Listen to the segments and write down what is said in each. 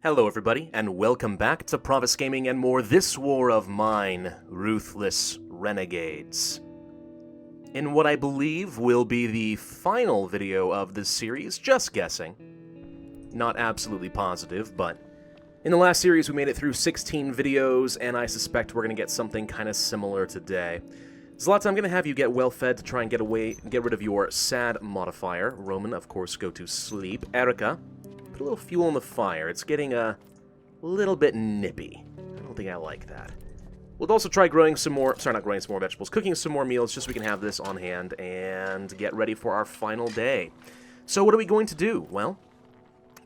Hello everybody, and welcome back to Pravus Gaming and more This War of Mine, Ruthless Renegades. In what I believe will be the final video of this series, just guessing. Not absolutely positive, but in the last series we made it through 16 videos, and I suspect we're going to get something kind of similar today. Zlata, I'm going to have you get well fed to try and get rid of your sad modifier. Roman, of course, go to sleep. Arica, put a little fuel in the fire. It's getting a little bit nippy. I don't think I like that. We'll also try growing some more, not growing some more vegetables, cooking some more meals just so we can have this on hand and get ready for our final day. So what are we going to do? Well,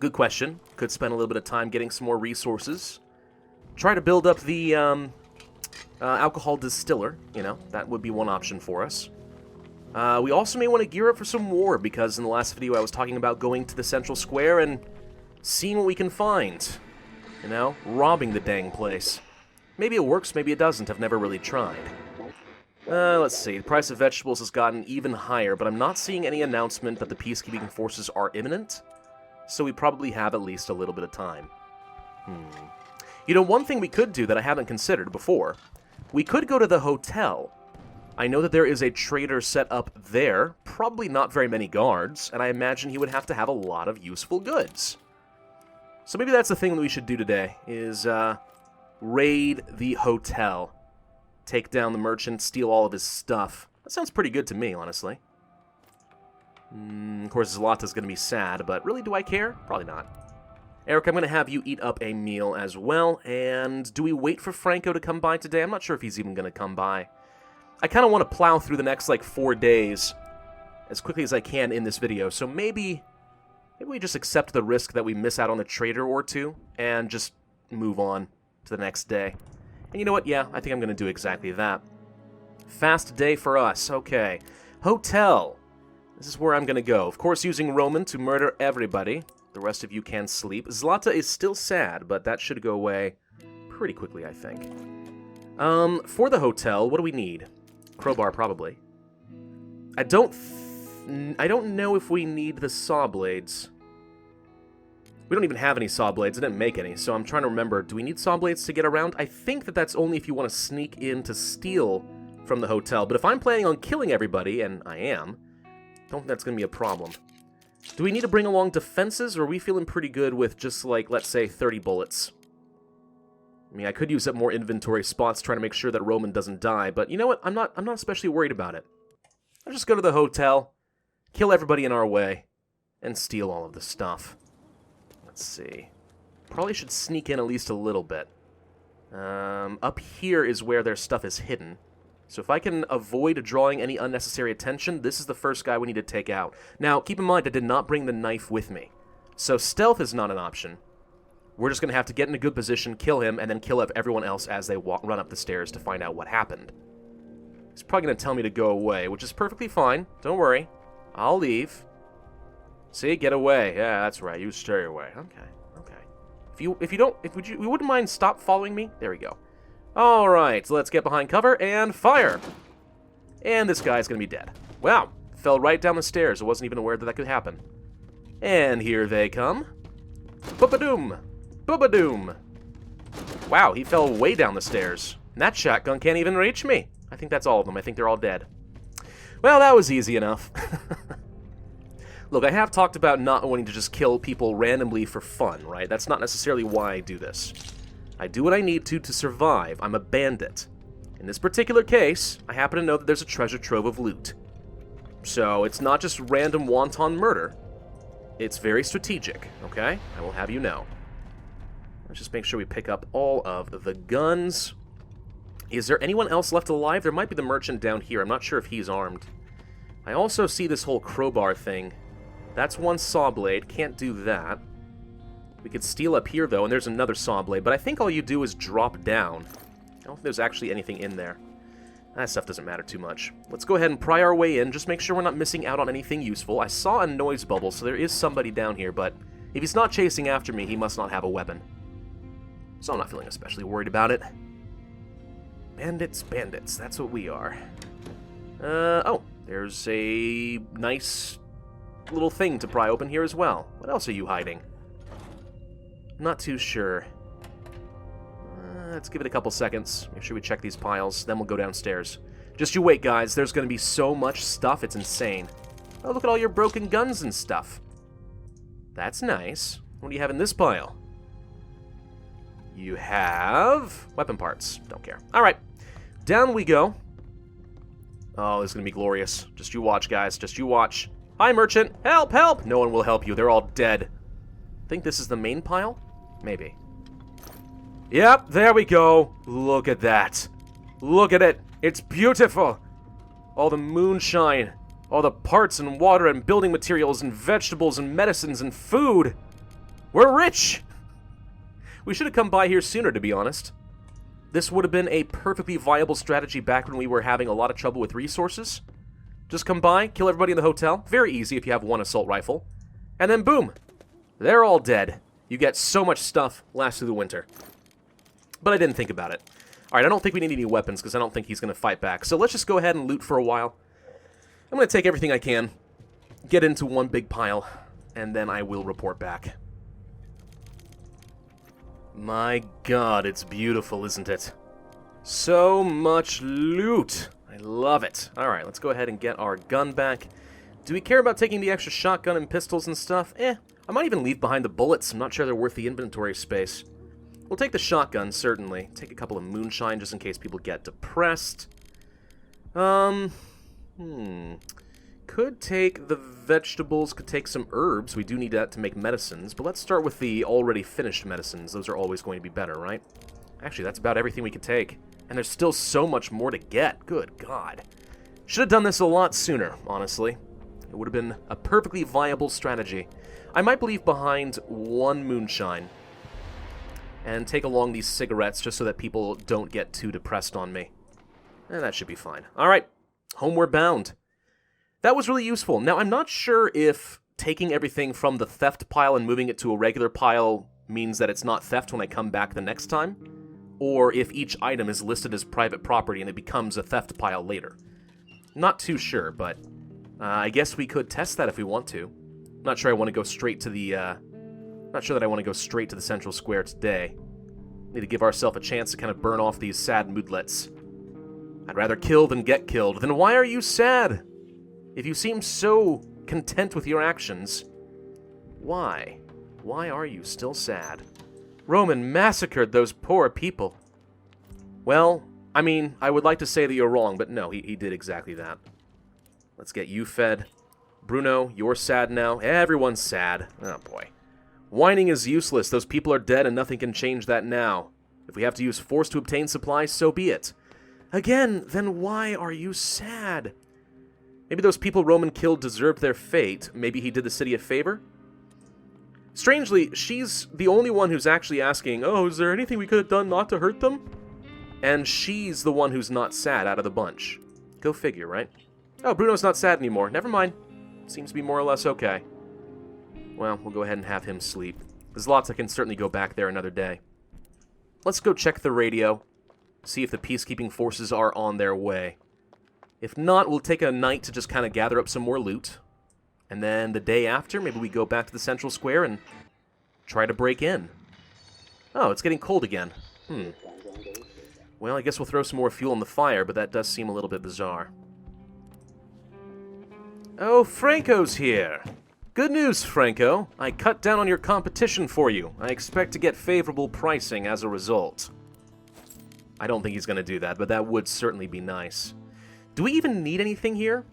good question. Could spend a little bit of time getting some more resources. Try to build up the alcohol distiller, that would be one option for us. We also may want to gear up for some war, because in the last video I was talking about going to the central square and seeing what we can find. Robbing the dang place. Maybe it works, maybe it doesn't. I've never really tried. Let's see. The price of vegetables has gotten even higher, but I'm not seeing any announcement that the peacekeeping forces are imminent, so we probably have at least a little bit of time. One thing we could do that I haven't considered before, we could go to the hotel. I know that there is a trader set up there, probably not very many guards, and I imagine he would have to have a lot of useful goods. So maybe that's the thing that we should do today, is raid the hotel. Take down the merchant, steal all of his stuff. That sounds pretty good to me, honestly. Of course, Zlata's going to be sad, but really, do I care? Probably not. Eric, I'm going to have you eat up a meal as well, and do we wait for Franco to come by today? I'm not sure if he's even going to come by. I kind of want to plow through the next, 4 days as quickly as I can in this video, so maybe we just accept the risk that we miss out on a trader or two, and just move on to the next day. And you know what? Yeah, I think I'm going to do exactly that. Fast day for us. Okay. Hotel. This is where I'm going to go. Of course, using Roman to murder everybody. The rest of you can sleep. Zlata is still sad, but that should go away pretty quickly, I think. For the hotel, what do we need? Crowbar, probably. I don't know if we need the saw blades. We don't even have any saw blades. I didn't make any, so I'm trying to remember. Do we need saw blades to get around? I think that that's only if you want to sneak in to steal from the hotel. But if I'm planning on killing everybody, and I am, don't think that's going to be a problem. Do we need to bring along defenses, or are we feeling pretty good with just, let's say, 30 bullets? I mean, I could use up more inventory spots trying to make sure that Roman doesn't die, but you know what? I'm not especially worried about it. I'll just go to the hotel, kill everybody in our way, and steal all of the stuff. Let's see. Probably should sneak in at least a little bit. Up here is where their stuff is hidden. So if I can avoid drawing any unnecessary attention, this is the first guy we need to take out. Now, keep in mind, I did not bring the knife with me. So stealth is not an option. We're just going to have to get in a good position, kill him, and then kill up everyone else as they run up the stairs to find out what happened. He's probably going to tell me to go away, which is perfectly fine. Don't worry. I'll leave. See? Get away. Yeah, that's right. You stay away. Okay. If you wouldn't mind stop following me? There we go. Alright, so let's get behind cover and fire. And this guy's going to be dead. Wow. Fell right down the stairs. I wasn't even aware that that could happen. And here they come. Booba-doom. Booba-doom. Wow, he fell way down the stairs. And that shotgun can't even reach me. I think that's all of them. I think they're all dead. Well, that was easy enough. Look, I have talked about not wanting to just kill people randomly for fun, right? That's not necessarily why I do this. I do what I need to survive. I'm a bandit. In this particular case, I happen to know that there's a treasure trove of loot. So, it's not just random wanton murder. It's very strategic, okay? I will have you know. Let's just make sure we pick up all of the guns. Is there anyone else left alive? There might be the merchant down here. I'm not sure if he's armed. I also see this whole crowbar thing. That's one saw blade. Can't do that. We could steal up here, though, and there's another saw blade. But I think all you do is drop down. I don't think there's actually anything in there. That stuff doesn't matter too much. Let's go ahead and pry our way in. Just make sure we're not missing out on anything useful. I saw a noise bubble, so there is somebody down here. But if he's not chasing after me, he must not have a weapon. So I'm not feeling especially worried about it. Bandits, bandits. That's what we are. Oh, there's a nice little thing to pry open here as well. What else are you hiding? Not too sure. Let's give it a couple seconds. Make sure we check these piles. Then we'll go downstairs. Just you wait, guys. There's going to be so much stuff. It's insane. Oh, look at all your broken guns and stuff. That's nice. What do you have in this pile? You have weapon parts. Don't care. All right. Down we go. Oh, this is going to be glorious. Just you watch, guys. Just you watch. Hi, merchant. Help, help. No one will help you. They're all dead. Think this is the main pile? Maybe. Yep, there we go. Look at that. Look at it. It's beautiful. All the moonshine. All the parts and water and building materials and vegetables and medicines and food. We're rich. We should have come by here sooner, to be honest. This would have been a perfectly viable strategy back when we were having a lot of trouble with resources. Just come by, kill everybody in the hotel. Very easy if you have one assault rifle. And then boom. They're all dead. You get so much stuff, lasts through the winter. But I didn't think about it. Alright, I don't think we need any weapons because I don't think he's going to fight back. So let's just go ahead and loot for a while. I'm going to take everything I can, get into one big pile, and then I will report back. My god, it's beautiful, isn't it? So much loot. I love it. Alright, let's go ahead and get our gun back. Do we care about taking the extra shotgun and pistols and stuff? I might even leave behind the bullets. I'm not sure they're worth the inventory space. We'll take the shotgun, certainly. Take a couple of moonshine just in case people get depressed. Could take the vegetables, could take some herbs. We do need that to make medicines, but let's start with the already finished medicines. Those are always going to be better, right? Actually, that's about everything we could take. And there's still so much more to get. Good God. Should have done this a lot sooner, honestly. It would have been a perfectly viable strategy. I might leave behind one moonshine and take along these cigarettes just so that people don't get too depressed on me. And that should be fine. All right, homeward bound. That was really useful. Now, I'm not sure if taking everything from the theft pile and moving it to a regular pile means that it's not theft when I come back the next time, or if each item is listed as private property and it becomes a theft pile later. Not too sure, but I guess we could test that if we want to. Not sure I want to go straight to the, not sure that I want to go straight to the central square today. Need to give ourselves a chance to kind of burn off these sad moodlets. I'd rather kill than get killed. Then why are you sad? If you seem so content with your actions, why? Why are you still sad? Roman massacred those poor people. Well, I mean, I would like to say that you're wrong, but no, he did exactly that. Let's get you fed. Bruno, you're sad now. Everyone's sad. Oh, boy. Whining is useless. Those people are dead and nothing can change that now. If we have to use force to obtain supplies, so be it. Again, then why are you sad? Maybe those people Roman killed deserved their fate. Maybe he did the city a favor? Strangely, she's the only one who's actually asking, oh, is there anything we could have done not to hurt them? And she's the one who's not sad out of the bunch. Go figure, right? Oh, Bruno's not sad anymore. Never mind. Seems to be more or less okay. Well, we'll go ahead and have him sleep. There's lots I can certainly go back there another day. Let's go check the radio. See if the peacekeeping forces are on their way. If not, we'll take a night to just kind of gather up some more loot. And then the day after, maybe we go back to the central square and try to break in. Oh, it's getting cold again. Well, I guess we'll throw some more fuel on the fire, but that does seem a little bit bizarre. Oh, Franco's here. Good news, Franco. I cut down on your competition for you. I expect to get favorable pricing as a result. I don't think he's going to do that, but that would certainly be nice. Do we even need anything here?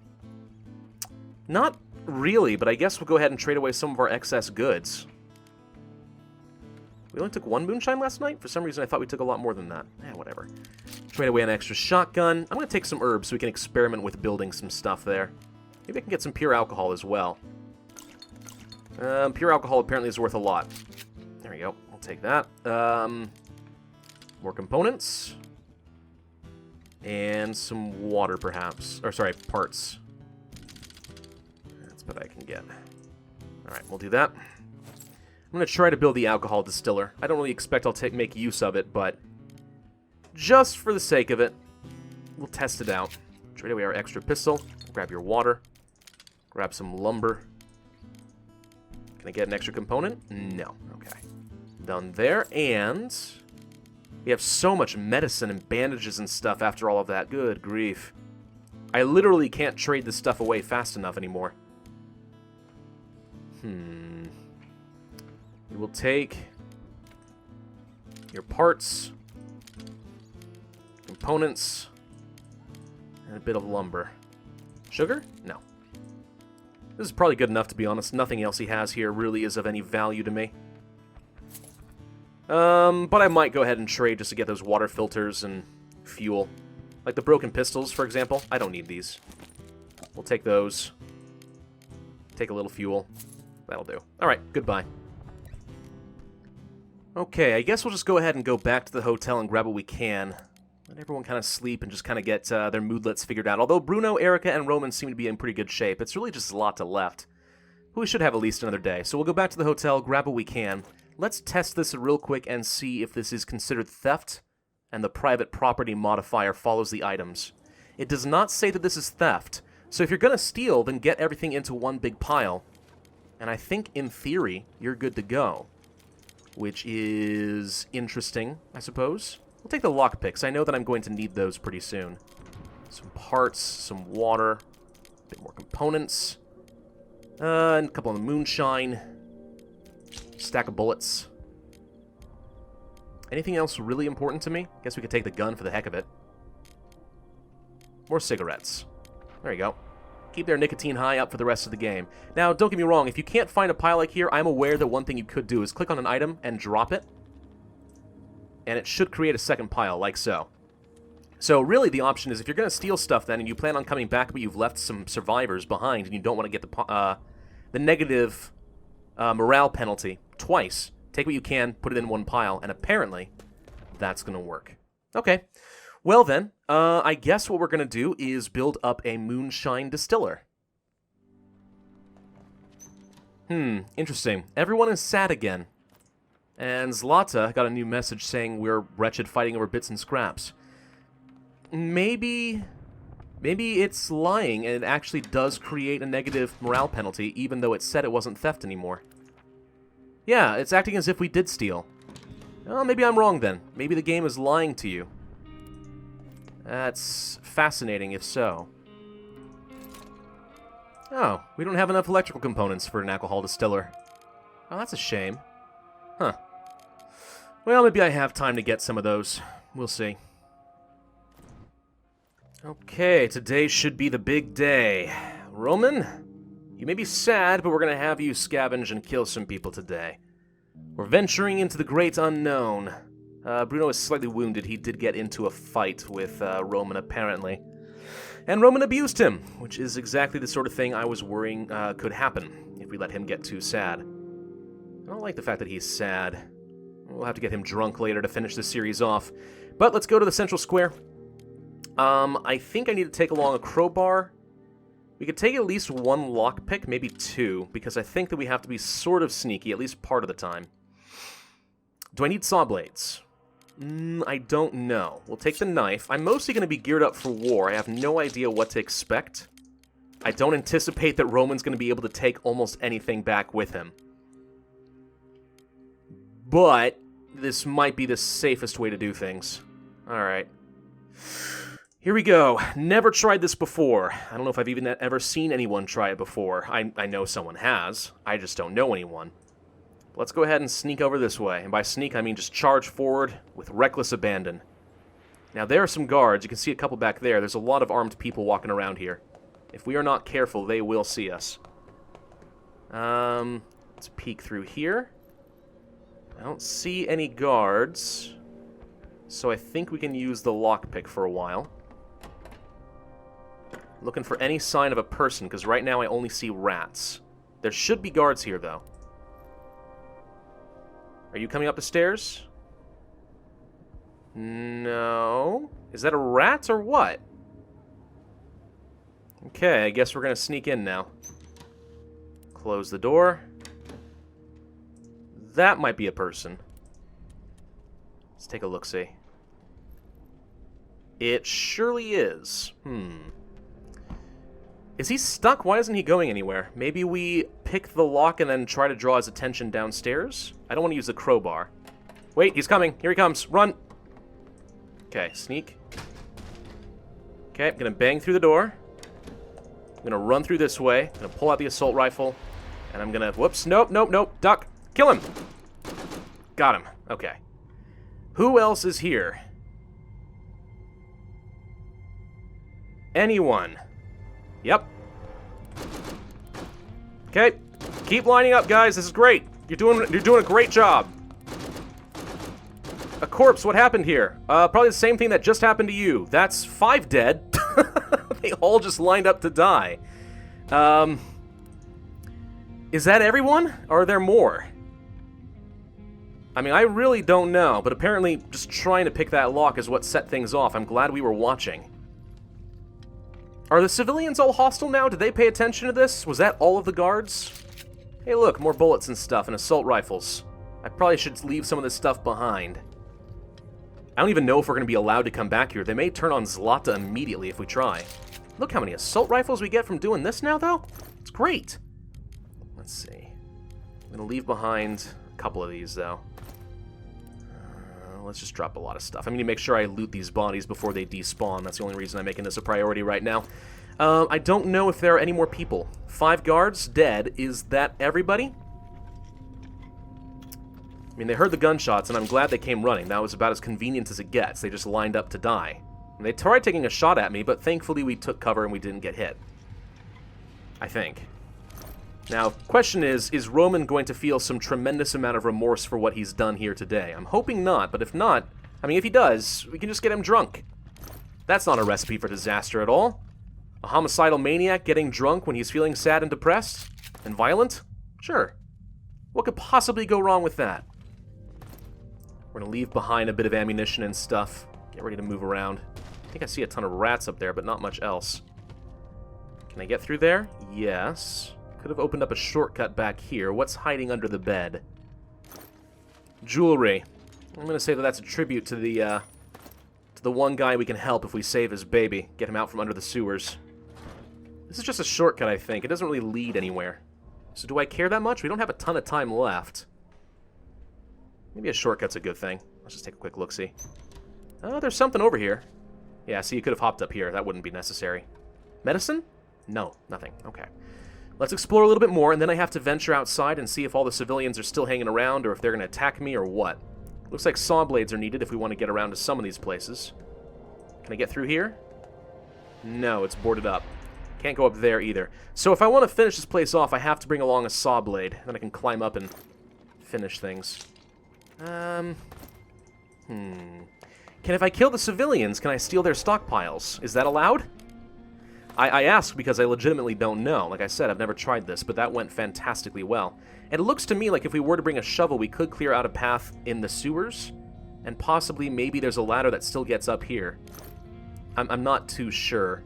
Not really, but I guess we'll go ahead and trade away some of our excess goods. We only took one moonshine last night? For some reason, I thought we took a lot more than that. Whatever. Trade away an extra shotgun. I'm going to take some herbs so we can experiment with building some stuff there. Maybe I can get some pure alcohol as well. Pure alcohol apparently is worth a lot. There we go. I'll take that. More components. And some water, perhaps. Or, sorry, parts. That's what I can get. Alright, we'll do that. I'm going to try to build the alcohol distiller. I don't really expect I'll make use of it, but just for the sake of it, we'll test it out. Trade away our extra pistol. Grab your water. Grab some lumber. Can I get an extra component? No. Okay. Done there, and we have so much medicine and bandages and stuff after all of that. Good grief. I literally can't trade this stuff away fast enough anymore. We will take your parts, components, and a bit of lumber. Sugar? No. This is probably good enough, to be honest. Nothing else he has here really is of any value to me. But I might go ahead and trade just to get those water filters and fuel. Like the broken pistols, for example. I don't need these. We'll take those. Take a little fuel. That'll do. Alright, goodbye. Okay, I guess we'll just go ahead and go back to the hotel and grab what we can. Let everyone kind of sleep and just kind of get their moodlets figured out. Although Bruno, Arica, and Roman seem to be in pretty good shape, it's really just a lot to left. We should have at least another day. So we'll go back to the hotel, grab what we can. Let's test this real quick and see if this is considered theft, and the private property modifier follows the items. It does not say that this is theft, so if you're going to steal, then get everything into one big pile. And I think, in theory, you're good to go. Which is interesting, I suppose. We'll take the lockpicks. I know that I'm going to need those pretty soon. Some parts, some water, a bit more components, and a couple of moonshine, stack of bullets. Anything else really important to me? Guess we could take the gun for the heck of it. More cigarettes. There you go. Keep their nicotine high up for the rest of the game. Now, don't get me wrong, if you can't find a pile like here, I'm aware that one thing you could do is click on an item and drop it. And it should create a second pile, like so. So really the option is, if you're going to steal stuff then, and you plan on coming back, but you've left some survivors behind, and you don't want to get the negative morale penalty twice, take what you can, put it in one pile, and apparently that's going to work. Okay. Well then, I guess what we're going to do is build up a moonshine distiller. Interesting. Everyone is sad again. And Zlata got a new message saying we're wretched fighting over bits and scraps. Maybe it's lying and it actually does create a negative morale penalty, even though it said it wasn't theft anymore. Yeah, it's acting as if we did steal. Oh, maybe I'm wrong then. Maybe the game is lying to you. That's fascinating if so. Oh, we don't have enough electrical components for an alcohol distiller. Oh, that's a shame. Huh. Well, maybe I have time to get some of those. We'll see. Okay, today should be the big day. Roman, you may be sad, but we're going to have you scavenge and kill some people today. We're venturing into the great unknown. Bruno is slightly wounded. He did get into a fight with Roman, apparently. And Roman abused him, which is exactly the sort of thing I was worrying could happen if we let him get too sad. I don't like the fact that he's sad. We'll have to get him drunk later to finish the series off. But let's go to the central square. I think I need to take along a crowbar. We could take at least one lockpick, maybe two, because I think that we have to be sort of sneaky, at least part of the time. Do I need saw blades? I don't know. We'll take the knife. I'm mostly going to be geared up for war. I have no idea what to expect. I don't anticipate that Roman's going to be able to take almost anything back with him. But this might be the safest way to do things. Alright. Here we go. Never tried this before. I don't know if I've even ever seen anyone try it before. I know someone has. I just don't know anyone. Let's go ahead and sneak over this way. And by sneak, I mean just charge forward with reckless abandon. Now, there are some guards. You can see a couple back there. There's a lot of armed people walking around here. If we are not careful, they will see us. Let's peek through here. I don't see any guards. So I think we can use the lockpick for a while. Looking for any sign of a person, because right now I only see rats. There should be guards here, though. Are you coming up the stairs? No. Is that a rat or what? Okay, I guess we're gonna sneak in now. Close the door. That might be a person. Let's take a look-see. It surely is. Is Is he stuck? Why isn't he going anywhere? Maybe we pick the lock and then try to draw his attention downstairs? I don't want to use the crowbar. Wait, he's coming. Here he comes. Run. Okay, sneak. Okay, I'm going to bang through the door. I'm going to run through this way. I'm going to pull out the assault rifle. And I'm going to... Whoops. Nope, nope, nope. Duck. Kill him. Got him. Okay. Who else is here? Anyone? Yep. Okay. Keep lining up, guys. This is great. You're doing a great job. A corpse. What happened here? Probably the same thing that just happened to you. That's 5 dead. They all just lined up to die. Is that everyone? Or are there more? I mean, I really don't know, but apparently just trying to pick that lock is what set things off. I'm glad we were watching. Are the civilians all hostile now? Did they pay attention to this? Was that all of the guards? Hey, look, more bullets and stuff and assault rifles. I probably should leave some of this stuff behind. I don't even know if we're going to be allowed to come back here. They may turn on Zlata immediately if we try. Look how many assault rifles we get from doing this now, though. It's great. Let's see. I'm going to leave behind a couple of these, though. Let's just drop a lot of stuff. I need to make sure I loot these bodies before they despawn. That's the only reason I'm making this a priority right now. I don't know if there are any more people. 5 guards dead. Is that everybody? I mean, they heard the gunshots, and I'm glad they came running. That was about as convenient as it gets. They just lined up to die. And they tried taking a shot at me, but thankfully we took cover and we didn't get hit. I think. Now, question is Roman going to feel some tremendous amount of remorse for what he's done here today? I'm hoping not, but if not, I mean, if he does, we can just get him drunk. That's not a recipe for disaster at all. A homicidal maniac getting drunk when he's feeling sad and depressed? And violent? Sure. What could possibly go wrong with that? We're going to leave behind a bit of ammunition and stuff. Get ready to move around. I think I see a ton of rats up there, but not much else. Can I get through there? Yes. Could have opened up a shortcut back here. What's hiding under the bed? Jewelry. I'm going to say that that's a tribute to the one guy we can help if we save his baby. Get him out from under the sewers. This is just a shortcut, I think. It doesn't really lead anywhere. So do I care that much? We don't have a ton of time left. Maybe a shortcut's a good thing. Let's just take a quick look-see. Oh, there's something over here. Yeah, see, you could have hopped up here. That wouldn't be necessary. Medicine? No, nothing. Okay. Let's explore a little bit more, and then I have to venture outside and see if all the civilians are still hanging around or if they're going to attack me or what. Looks like saw blades are needed if we want to get around to some of these places. Can I get through here? No, it's boarded up. Can't go up there either. So if I want to finish this place off, I have to bring along a saw blade. Then I can climb up and finish things. Can if I kill the civilians, can I steal their stockpiles? Is that allowed? I ask because I legitimately don't know. Like I said, I've never tried this, but that went fantastically well. And it looks to me like if we were to bring a shovel, we could clear out a path in the sewers, and possibly maybe there's a ladder that still gets up here. I'm not too sure,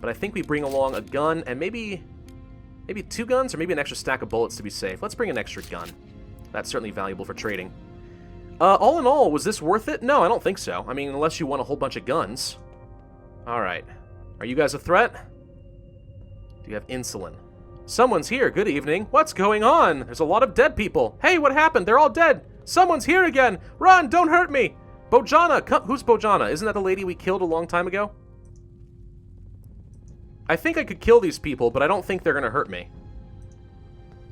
but I think we bring along a gun and maybe 2 guns or maybe an extra stack of bullets to be safe. Let's bring an extra gun. That's certainly valuable for trading. All in all, was this worth it? No, I don't think so. I mean, unless you want a whole bunch of guns. All right. Are you guys a threat? Do you have insulin? Someone's here. Good evening. What's going on? There's a lot of dead people. Hey, what happened? They're all dead. Someone's here again. Run, don't hurt me. Bojana, come. Who's Bojana? Isn't that the lady we killed a long time ago? I think I could kill these people, but I don't think they're going to hurt me.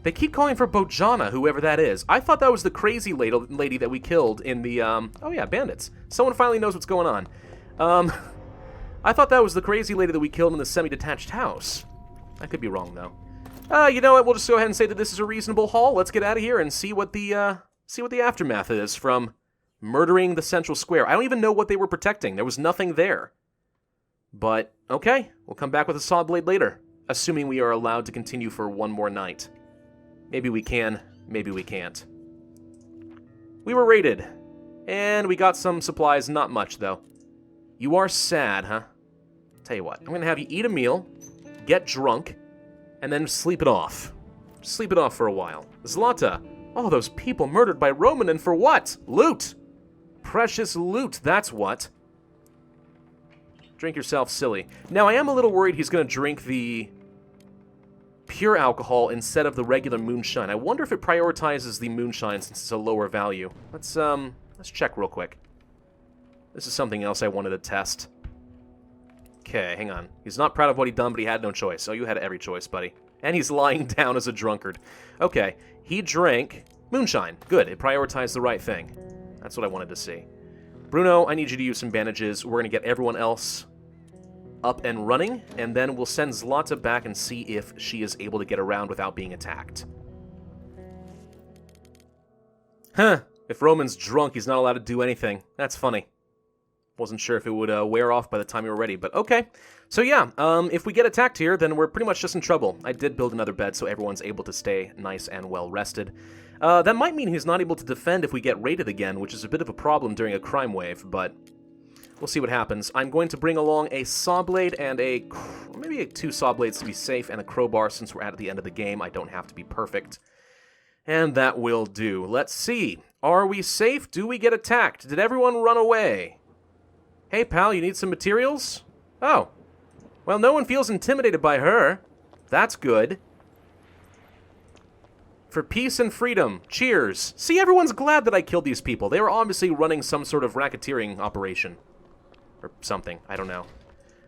They keep calling for Bojana, whoever that is. I thought that was the crazy lady that we killed in the, oh yeah, bandits. Someone finally knows what's going on. I thought that was the crazy lady that we killed in the semi-detached house. I could be wrong, though. You know what? We'll just go ahead and say that this is a reasonable haul. Let's get out of here and see what the aftermath is from murdering the central square. I don't even know what they were protecting. There was nothing there. But, okay. We'll come back with a saw blade later, assuming we are allowed to continue for one more night. Maybe we can, maybe we can't. We were raided, and we got some supplies, not much, though. You are sad, huh? Tell you what, I'm gonna have you eat a meal, get drunk, and then sleep it off. Sleep it off for a while. Zlata, all those people murdered by Roman, and for what? Loot! Precious loot, that's what. Drink yourself silly. Now, I am a little worried he's gonna drink the pure alcohol instead of the regular moonshine. I wonder if it prioritizes the moonshine since it's a lower value. Let's check real quick. This is something else I wanted to test. Okay, hang on. He's not proud of what he done, but he had no choice. Oh, you had every choice, buddy. And he's lying down as a drunkard. Okay, he drank moonshine. Good, it prioritized the right thing. That's what I wanted to see. Bruno, I need you to use some bandages. We're going to get everyone else up and running, and then we'll send Zlata back and see if she is able to get around without being attacked. Huh. If Roman's drunk, he's not allowed to do anything. That's funny. Wasn't sure if it would wear off by the time we were ready, but okay. So yeah, if we get attacked here, then we're pretty much just in trouble. I did build another bed so everyone's able to stay nice and well rested. That might mean he's not able to defend if we get raided again, which is a bit of a problem during a crime wave, but we'll see what happens. I'm going to bring along a saw blade and maybe 2 saw blades to be safe, and a crowbar since we're at the end of the game. I don't have to be perfect. And that will do. Let's see. Are we safe? Do we get attacked? Did everyone run away? Hey, pal, you need some materials? Oh. Well, no one feels intimidated by her. That's good. For peace and freedom. Cheers. See, everyone's glad that I killed these people. They were obviously running some sort of racketeering operation. Or something. I don't know.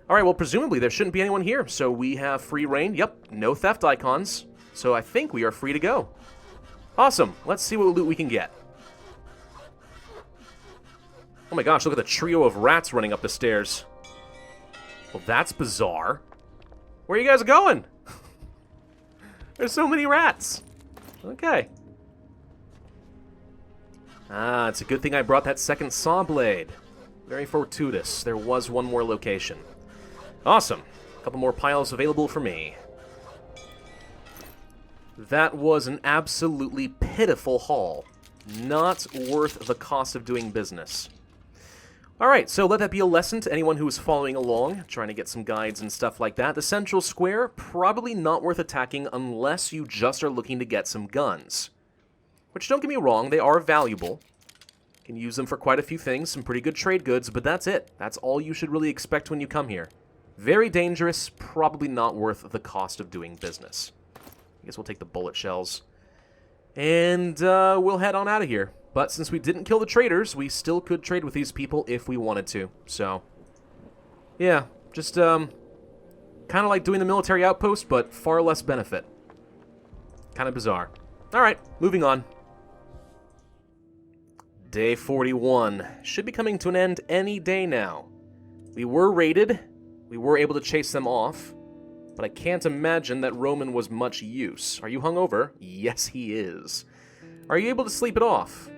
Alright, well, presumably there shouldn't be anyone here, so we have free reign. Yep, no theft icons. So I think we are free to go. Awesome. Let's see what loot we can get. Oh my gosh, look at the trio of rats running up the stairs. Well, that's bizarre. Where are you guys going? There's so many rats. Okay. Ah, it's a good thing I brought that second saw blade. Very fortuitous. There was one more location. Awesome. A couple more piles available for me. That was an absolutely pitiful haul. Not worth the cost of doing business. Alright, so let that be a lesson to anyone who is following along, trying to get some guides and stuff like that. The central square, probably not worth attacking unless you just are looking to get some guns. Which, don't get me wrong, they are valuable. You can use them for quite a few things, some pretty good trade goods, but that's it. That's all you should really expect when you come here. Very dangerous, probably not worth the cost of doing business. I guess we'll take the bullet shells. And we'll head on out of here. But since we didn't kill the traders, we still could trade with these people if we wanted to. So, yeah, just kind of like doing the military outpost, but far less benefit. Kind of bizarre. Alright, moving on. Day 41. Should be coming to an end any day now. We were raided. We were able to chase them off. But I can't imagine that Roman was much use. Are you hungover? Yes, he is. Are you able to sleep it off?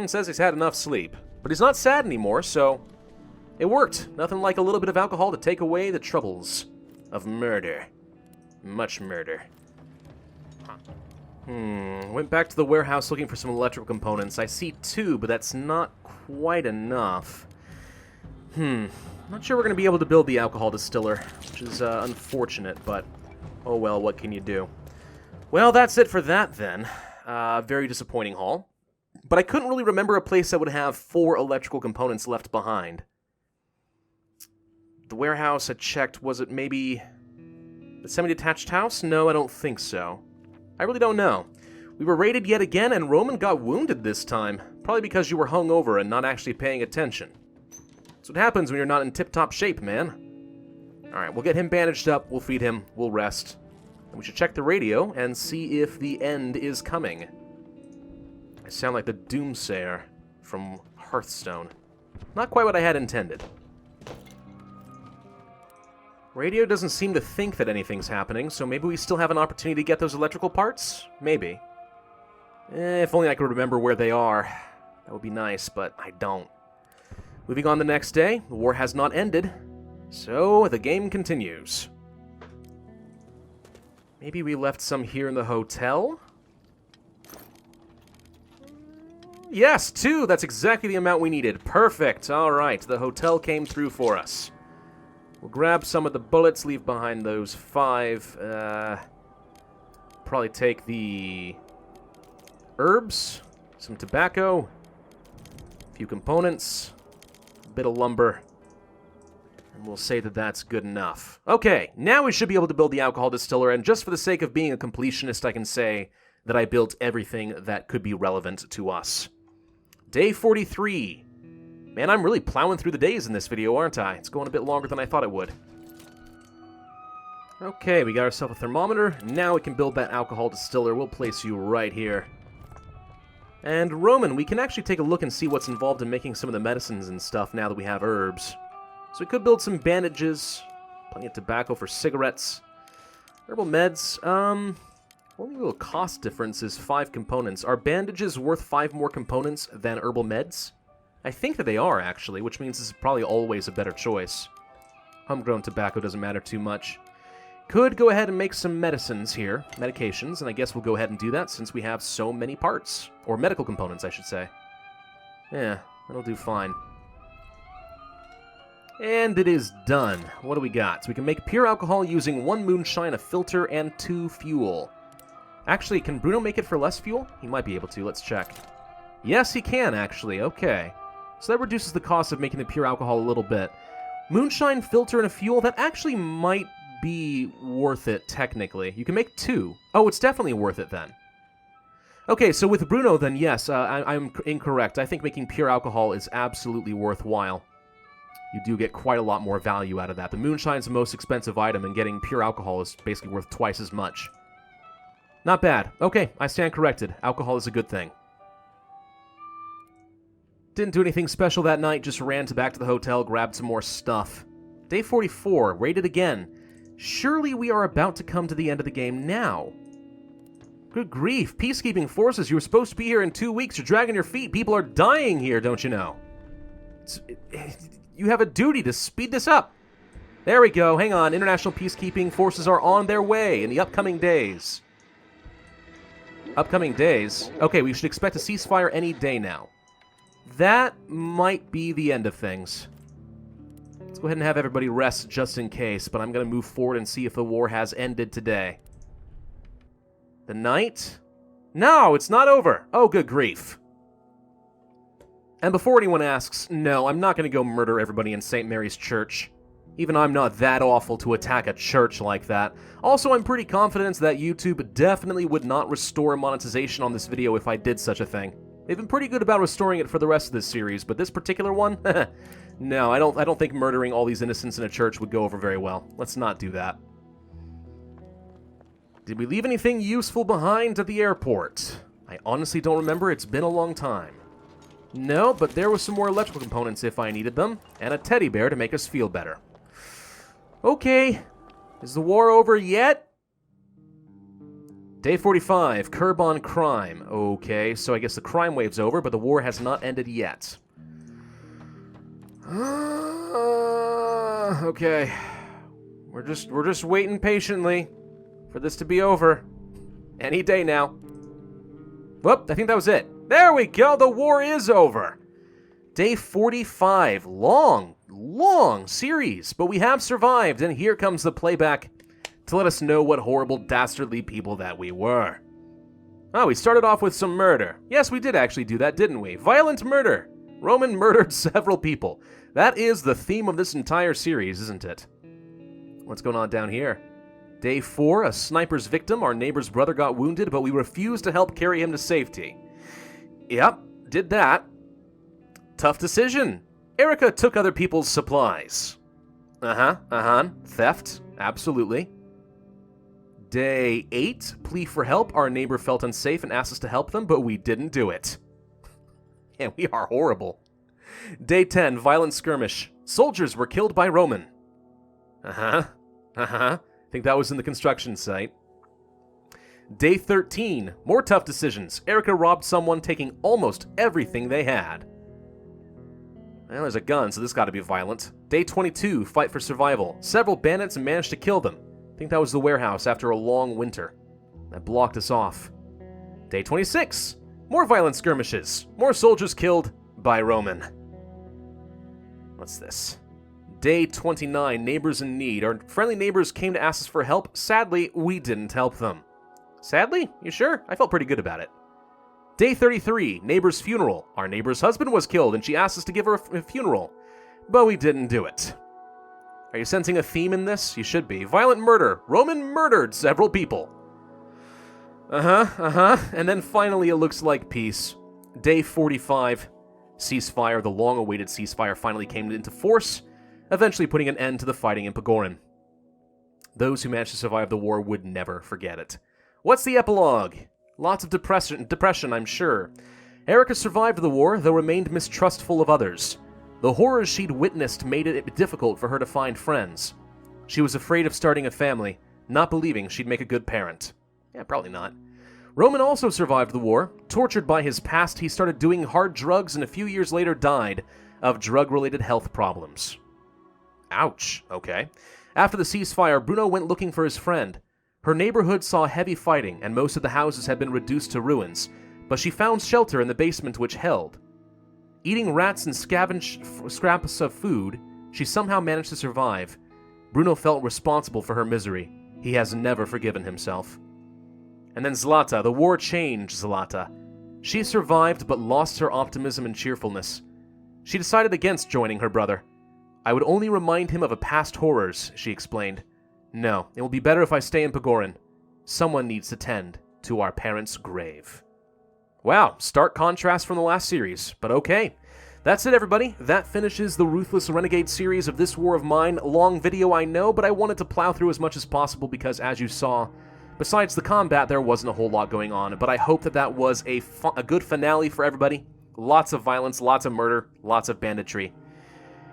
Says he's had enough sleep. But he's not sad anymore, so it worked. Nothing like a little bit of alcohol to take away the troubles of murder. Much murder. Went back to the warehouse looking for some electrical components. I see 2, but that's not quite enough. Not sure we're going to be able to build the alcohol distiller, which is unfortunate, but oh well, what can you do? Well, that's it for that then. Very disappointing haul. But I couldn't really remember a place that would have 4 electrical components left behind. The warehouse I checked, was it maybe the semi-detached house? No, I don't think so. I really don't know. We were raided yet again, and Roman got wounded this time. Probably because you were hungover and not actually paying attention. That's what happens when you're not in tip-top shape, man. Alright, we'll get him bandaged up, we'll feed him, we'll rest. And we should check the radio and see if the end is coming. I sound like the Doomsayer from Hearthstone. Not quite what I had intended. Radio doesn't seem to think that anything's happening, so maybe we still have an opportunity to get those electrical parts? Maybe. If only I could remember where they are. That would be nice, but I don't. Moving on the next day, the war has not ended, so the game continues. Maybe we left some here in the hotel? Yes, 2! That's exactly the amount we needed. Perfect! Alright, the hotel came through for us. We'll grab some of the bullets, leave behind those 5. Probably take the herbs, some tobacco, a few components, a bit of lumber, And we'll say that that's good enough. Okay, now we should be able to build the alcohol distiller, and just for the sake of being a completionist, I can say that I built everything that could be relevant to us. Day 43. Man, I'm really plowing through the days in this video, aren't I? It's going a bit longer than I thought it would. Okay, we got ourselves a thermometer. Now we can build that alcohol distiller. We'll place you right here. And Roman, we can actually take a look and see what's involved in making some of the medicines and stuff now that we have herbs. So we could build some bandages, plenty of tobacco for cigarettes, herbal meds. Only little cost difference is 5 components. Are bandages worth 5 more components than herbal meds? I think that they are, actually, which means this is probably always a better choice. Homegrown tobacco doesn't matter too much. Could go ahead and make some medicines here, medications, and I guess we'll go ahead and do that since we have so many parts. Or medical components, I should say. Yeah, that'll do fine. And it is done. What do we got? So we can make pure alcohol using 1 moonshine, a filter, and 2 fuel. Actually, can Bruno make it for less fuel? He might be able to. Let's check. Yes, he can, actually. Okay. So that reduces the cost of making the pure alcohol a little bit. Moonshine, filter, and a fuel, that actually might be worth it, technically. You can make 2. Oh, it's definitely worth it, then. Okay, so with Bruno, then, yes, I'm incorrect. I think making pure alcohol is absolutely worthwhile. You do get quite a lot more value out of that. The moonshine's the most expensive item, and getting pure alcohol is basically worth twice as much. Not bad. Okay, I stand corrected. Alcohol is a good thing. Didn't do anything special that night, just ran back to the hotel, grabbed some more stuff. Day 44, raided again. Surely we are about to come to the end of the game now. Good grief, peacekeeping forces, you were supposed to be here in 2 weeks, you're dragging your feet, people are dying here, don't you know? You have a duty to speed this up. There we go, hang on, international peacekeeping forces are on their way in the upcoming days. Upcoming days? Okay, we should expect a ceasefire any day now. That might be the end of things. Let's go ahead and have everybody rest just in case, but I'm going to move forward and see if the war has ended today. The night? No, it's not over. Oh, good grief. And before anyone asks, no, I'm not going to go murder everybody in St. Mary's Church. Even I'm not that awful to attack a church like that. Also, I'm pretty confident that YouTube definitely would not restore monetization on this video if I did such a thing. They've been pretty good about restoring it for the rest of this series, but this particular one? No, I don't think murdering all these innocents in a church would go over very well. Let's not do that. Did we leave anything useful behind at the airport? I honestly don't remember. It's been a long time. No, but there was some more electrical components if I needed them, and a teddy bear to make us feel better. Okay, is the war over yet? Day 45, curb on crime. Okay, so I guess the crime wave's over, but the war has not ended yet. Okay, we're just waiting patiently for this to be over. Any day now. Whoop, I think that was it. There we go, the war is over. Day 45, long series, but we have survived, and here comes the playback to let us know what horrible, dastardly people that we were. Oh, we started off with some murder. Yes, we did actually do that, didn't we? Violent murder. Roman murdered several people. That is the theme of this entire series, isn't it? What's going on down here? Day 4, a sniper's victim. Our neighbor's brother got wounded, but we refused to help carry him to safety. Yep, did that. Tough decision. Arica took other people's supplies. Theft, absolutely. Day 8, plea for help. Our neighbor felt unsafe and asked us to help them, but we didn't do it. Yeah, we are horrible. Day 10, violent skirmish. Soldiers were killed by Roman. Think that was in the construction site. Day 13, more tough decisions. Arica robbed someone, taking almost everything they had. Well, there's a gun, so this got to be violent. Day 22, fight for survival. Several bandits managed to kill them. I think that was the warehouse after a long winter. That blocked us off. Day 26, more violent skirmishes. More soldiers killed by Roman. What's this? Day 29, neighbors in need. Our friendly neighbors came to ask us for help. Sadly, we didn't help them. Sadly? You sure? I felt pretty good about it. Day 33, neighbor's funeral. Our neighbor's husband was killed, and she asked us to give her a funeral, but we didn't do it. Are you sensing a theme in this? You should be. Violent murder. Roman murdered several people. And then finally it looks like peace. Day 45. Ceasefire, the long-awaited ceasefire, finally came into force, eventually putting an end to the fighting in Pogoren. Those who managed to survive the war would never forget it. What's the epilogue? Lots of depression, I'm sure. Arica survived the war, though remained mistrustful of others. The horrors she'd witnessed made it difficult for her to find friends. She was afraid of starting a family, not believing she'd make a good parent. Yeah, probably not. Roman also survived the war. Tortured by his past, he started doing hard drugs and a few years later died of drug-related health problems. Ouch, okay. After the ceasefire, Bruno went looking for his friend. Her neighborhood saw heavy fighting, and most of the houses had been reduced to ruins, but she found shelter in the basement which held. Eating rats and scraps of food, she somehow managed to survive. Bruno felt responsible for her misery. He has never forgiven himself. And then Zlata. The war changed Zlata. She survived but lost her optimism and cheerfulness. She decided against joining her brother. I would only remind him of past horrors, she explained. No, it will be better if I stay in Pogoren. Someone needs to tend to our parents' grave. Wow, stark contrast from the last series, but okay. That's it, everybody. That finishes the Ruthless Renegade series of This War of Mine. Long video, I know, but I wanted to plow through as much as possible because, as you saw, besides the combat, there wasn't a whole lot going on. But I hope that was a good finale for everybody. Lots of violence, lots of murder, lots of banditry.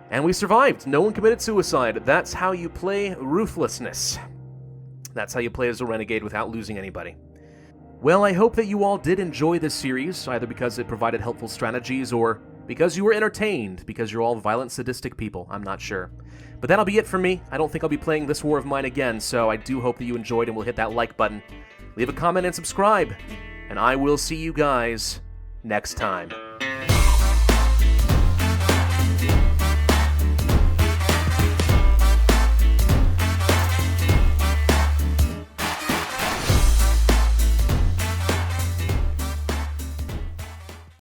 And we survived. No one committed suicide. That's how you play Ruthlessness. That's how you play as a renegade without losing anybody. Well, I hope that you all did enjoy this series, either because it provided helpful strategies or because you were entertained, because you're all violent, sadistic people. I'm not sure. But that'll be it for me. I don't think I'll be playing This War of Mine again, so I do hope that you enjoyed and will hit that like button. Leave a comment and subscribe. And I will see you guys next time.